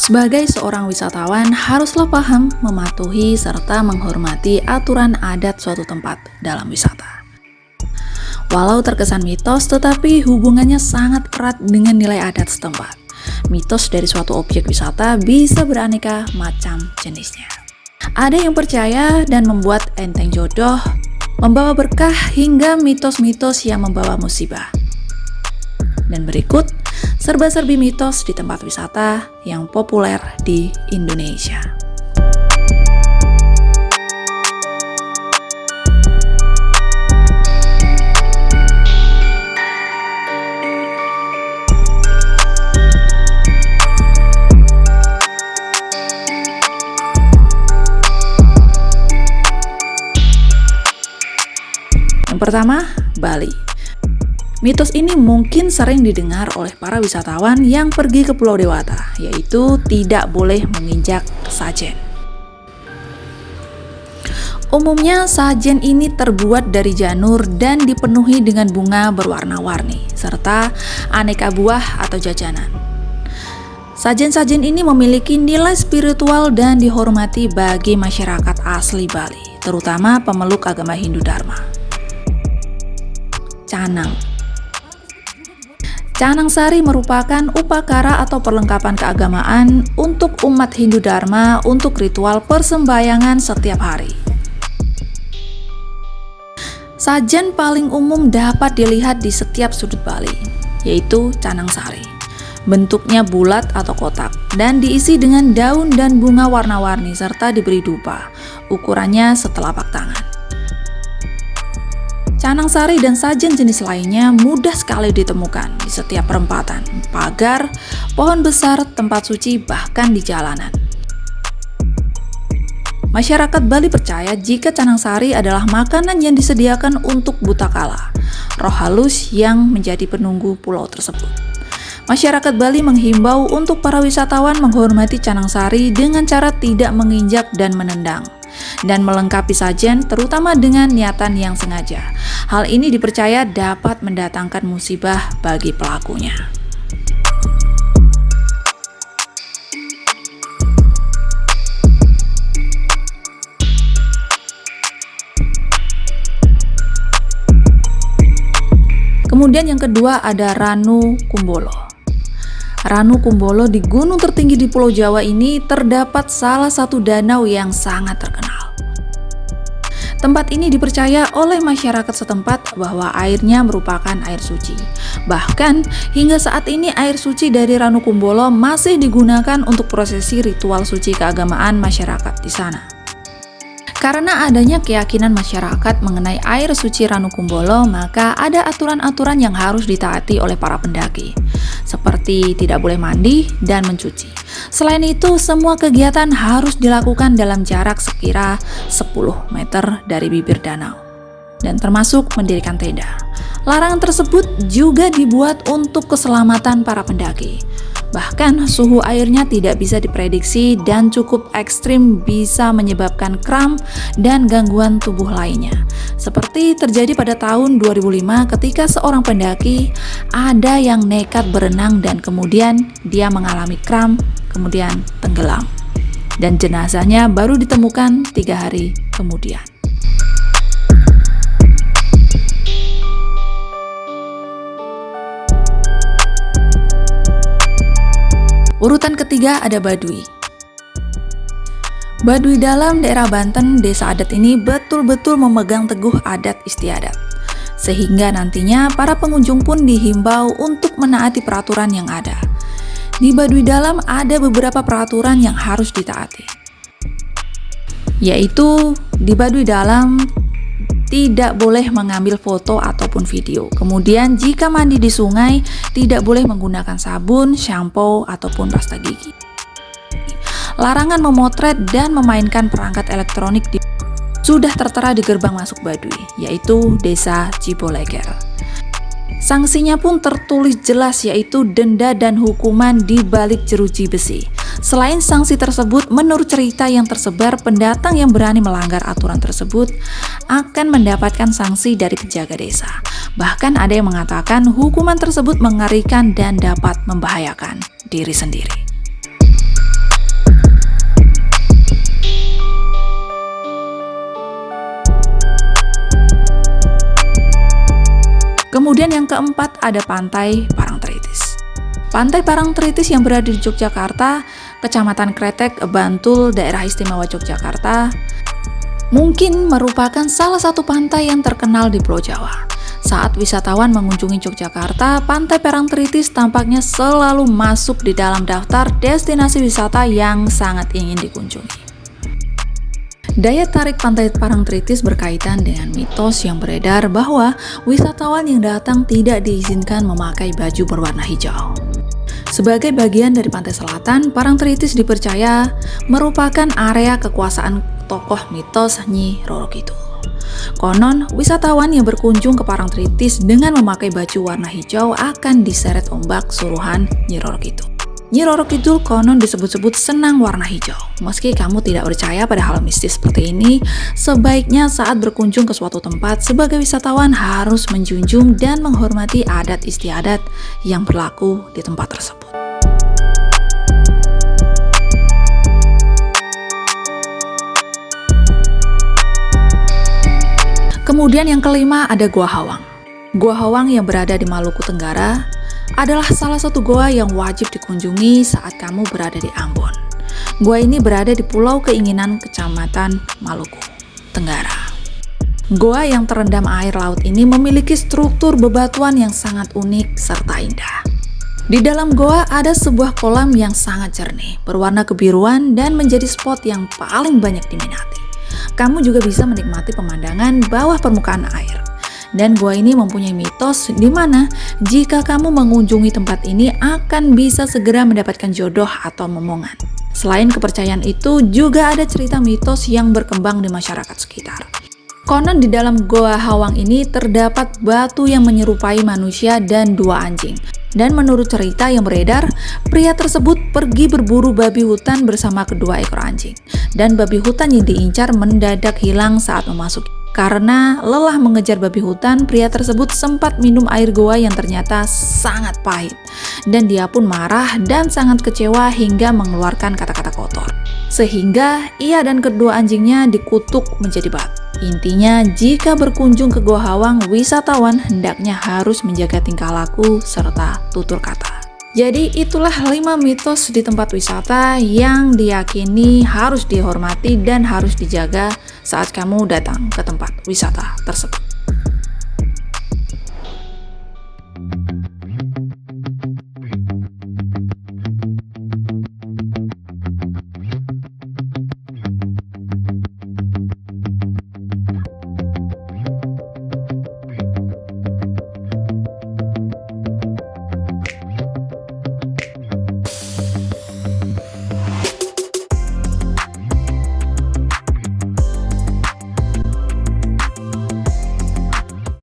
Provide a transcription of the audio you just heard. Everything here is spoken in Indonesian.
Sebagai seorang wisatawan, haruslah paham, mematuhi, serta menghormati aturan adat suatu tempat dalam wisata. Walau terkesan mitos, tetapi hubungannya sangat erat dengan nilai adat setempat. Mitos dari suatu objek wisata bisa beraneka macam jenisnya. Ada yang percaya dan membuat enteng jodoh, membawa berkah, hingga mitos-mitos yang membawa musibah. Dan berikut serba-serbi mitos di tempat wisata yang populer di Indonesia. Yang pertama, Bali. Mitos ini mungkin sering didengar oleh para wisatawan yang pergi ke Pulau Dewata, yaitu tidak boleh menginjak sajen. Umumnya sajen ini terbuat dari janur dan dipenuhi dengan bunga berwarna-warni, serta aneka buah atau jajanan. Sajen-sajen ini memiliki nilai spiritual dan dihormati bagi masyarakat asli Bali, terutama pemeluk agama Hindu Dharma. Canang. Canang sari merupakan upakara atau perlengkapan keagamaan untuk umat Hindu Dharma untuk ritual persembahyangan setiap hari. Sajen paling umum dapat dilihat di setiap sudut Bali, yaitu canang sari. Bentuknya bulat atau kotak dan diisi dengan daun dan bunga warna-warni serta diberi dupa. Ukurannya setelapak tangan. Canang sari dan sajen jenis lainnya mudah sekali ditemukan di setiap perempatan, pagar, pohon besar, tempat suci, bahkan di jalanan. Masyarakat Bali percaya jika canang sari adalah makanan yang disediakan untuk Butakala, roh halus yang menjadi penunggu pulau tersebut. Masyarakat Bali menghimbau untuk para wisatawan menghormati canang sari dengan cara tidak menginjak dan menendang, dan melengkapi sajen terutama dengan niatan yang sengaja. Hal ini dipercaya dapat mendatangkan musibah bagi pelakunya. Kemudian yang kedua ada Ranu Kumbolo. Ranu Kumbolo di gunung tertinggi di Pulau Jawa ini terdapat salah satu danau yang sangat terkenal. Tempat ini dipercaya oleh masyarakat setempat bahwa airnya merupakan air suci. Bahkan hingga saat ini air suci dari Ranu Kumbolo masih digunakan untuk prosesi ritual suci keagamaan masyarakat di sana. Karena adanya keyakinan masyarakat mengenai air suci Ranu Kumbolo, maka ada aturan-aturan yang harus ditaati oleh para pendaki, seperti tidak boleh mandi dan mencuci. Selain itu, semua kegiatan harus dilakukan dalam jarak sekira 10 meter dari bibir danau, dan termasuk mendirikan tenda. Larangan tersebut juga dibuat untuk keselamatan para pendaki. Bahkan suhu airnya tidak bisa diprediksi dan cukup ekstrim, bisa menyebabkan kram dan gangguan tubuh lainnya. Seperti terjadi pada tahun 2005 ketika seorang pendaki ada yang nekat berenang dan kemudian dia mengalami kram, kemudian tenggelam. Dan jenazahnya baru ditemukan 3 hari kemudian. Urutan ketiga ada Baduy. Baduy dalam daerah Banten, desa adat ini betul-betul memegang teguh adat istiadat. Sehingga nantinya para pengunjung pun dihimbau untuk menaati peraturan yang ada. Di Baduy dalam ada beberapa peraturan yang harus ditaati. Yaitu di Baduy dalam tidak boleh mengambil foto ataupun video. Kemudian jika mandi di sungai, tidak boleh menggunakan sabun, shampoo, ataupun pasta gigi. Larangan memotret dan memainkan perangkat elektronik sudah tertera di gerbang masuk Baduy, yaitu Desa Ciboleger. Sanksinya pun tertulis jelas, yaitu denda dan hukuman di balik jeruji besi. Selain sanksi tersebut, menurut cerita yang tersebar, pendatang yang berani melanggar aturan tersebut akan mendapatkan sanksi dari penjaga desa. Bahkan ada yang mengatakan hukuman tersebut mengerikan dan dapat membahayakan diri sendiri. Kemudian yang keempat ada Pantai Parangtritis. Pantai Parangtritis yang berada di Yogyakarta, Kecamatan Kretek, Bantul, Daerah Istimewa Yogyakarta, mungkin merupakan salah satu pantai yang terkenal di Pulau Jawa. Saat wisatawan mengunjungi Yogyakarta, Pantai Parangtritis tampaknya selalu masuk di dalam daftar destinasi wisata yang sangat ingin dikunjungi. Daya tarik Pantai Parangtritis berkaitan dengan mitos yang beredar bahwa wisatawan yang datang tidak diizinkan memakai baju berwarna hijau. Sebagai bagian dari pantai selatan, Parangtritis dipercaya merupakan area kekuasaan tokoh mitos Nyi Roro Kidul. Konon, wisatawan yang berkunjung ke Parangtritis dengan memakai baju warna hijau akan diseret ombak suruhan Nyi Roro Kidul. Nyi Roro Kidul konon disebut-sebut senang warna hijau. Meski kamu tidak percaya pada hal mistis seperti ini, sebaiknya saat berkunjung ke suatu tempat sebagai wisatawan harus menjunjung dan menghormati adat istiadat yang berlaku di tempat tersebut. Kemudian yang kelima ada Gua Hawang. Gua Hawang yang berada di Maluku Tenggara adalah salah satu goa yang wajib dikunjungi saat kamu berada di Ambon. Gua ini berada di Pulau Keinginan, Kecamatan Maluku Tenggara. Goa yang terendam air laut ini memiliki struktur bebatuan yang sangat unik serta indah. Di dalam goa ada sebuah kolam yang sangat jernih, berwarna kebiruan dan menjadi spot yang paling banyak diminati. Kamu juga bisa menikmati pemandangan bawah permukaan air. Dan gua ini mempunyai mitos di mana jika kamu mengunjungi tempat ini akan bisa segera mendapatkan jodoh atau momongan. Selain kepercayaan itu, juga ada cerita mitos yang berkembang di masyarakat sekitar. Konon di dalam Gua Hawang ini terdapat batu yang menyerupai manusia dan dua anjing. Dan menurut cerita yang beredar, pria tersebut pergi berburu babi hutan bersama kedua ekor anjing. Dan babi hutan yang diincar mendadak hilang saat memasuki. Karena lelah mengejar babi hutan, pria tersebut sempat minum air goa yang ternyata sangat pahit. Dan dia pun marah dan sangat kecewa hingga mengeluarkan kata-kata kotor. Sehingga ia dan kedua anjingnya dikutuk menjadi batu. Intinya, jika berkunjung ke Gua Hawang, wisatawan hendaknya harus menjaga tingkah laku serta tutur kata. Jadi itulah 5 mitos di tempat wisata yang diyakini harus dihormati dan harus dijaga saat kamu datang ke tempat wisata tersebut.